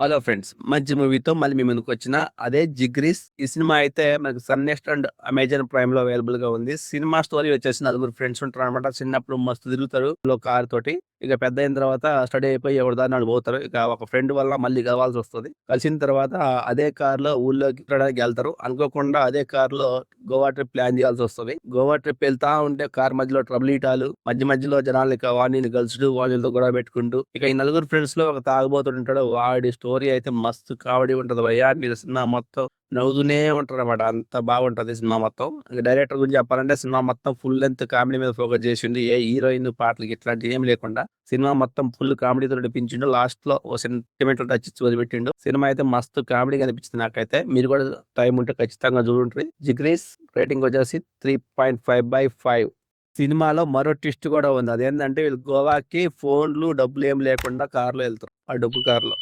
Hello friends, మంచి మూవీతో మళ్ళీ మీ ముందుకు వచ్చిన అదే 'జిగ్రీస్'. ఈ సినిమా అయితే మనకు Sun NXT and Amazon Prime లో అవైలబుల్ గా ఉంది. సినిమా స్టోరీ వచ్చేసి నలుగురు ఫ్రెండ్స్ ఉంటారు అనమాట. చిన్నప్పుడు మస్తు తిరుగుతారు కార్ తోటి. ఇక పెద్ద అయిన తర్వాత స్టడీ అయిపోయి ఎవరి దారి వాళ్ళు పోతారు. ఇక ఒక ఫ్రెండ్ వల్ల మళ్ళీ కలవాల్సి వస్తుంది. కలిసిన తర్వాత అదే కార్ లో ఊళ్ళోకి తిరగడానికి వెళ్తారు. అనుకోకుండా అదే కార్ లో గోవా ట్రిప్ ప్లాన్ చేయాల్సి వస్తుంది. గోవా ట్రిప్ వెళ్తా ఉంటే కార్ మధ్యలో ట్రబుల్ ఈటాలు, మధ్యలో జనాలు ఇక వాణిని గెలుచుడు, వాళ్ళతో గొడవ పెట్టుకుంటూ ఇక ఈ నలుగురు ఫ్రెండ్స్ లో ఒక తాగుబోతుడు ఉంటాడు. వాడి స్టోరీ అయితే మస్తు కామెడీ ఉంటది భయ్యా. మీరు సినిమా మొత్తం నవ్వుతూనే ఉంటారు అనమాట. అంత బాగుంటది సినిమా మొత్తం. ఇక డైరెక్టర్ గురించి చెప్పాలంటే సినిమా మొత్తం ఫుల్ లెంత్ కామెడీ మీద ఫోకస్ చేసిండు. ఏ హీరోయిన్ పాటలకి ఇట్లాంటివి ఏం లేకుండా సినిమా మొత్తం ఫుల్ కామెడీతో నడిపించిండు. లాస్ట్ లో ఓ సెంటిమెంటల్ టచ్ ఇచ్చి వదిలిపెట్టిండు. సినిమా అయితే మస్తు కామెడీగా అనిపించింది నాకైతే. మీరు కూడా టైం ఉంటే ఖచ్చితంగా చూడండి. జిగ్రీస్ రేటింగ్ వచ్చేసి 3.5/5. సినిమాలో మరో ట్విస్ట్ కూడా ఉంది. అదేంటంటే వీళ్ళు గోవాకి ఫోన్లు డబ్బులు ఏం లేకుండా కార్లో వెళ్తారు. ఆ డబ్బు కార్లో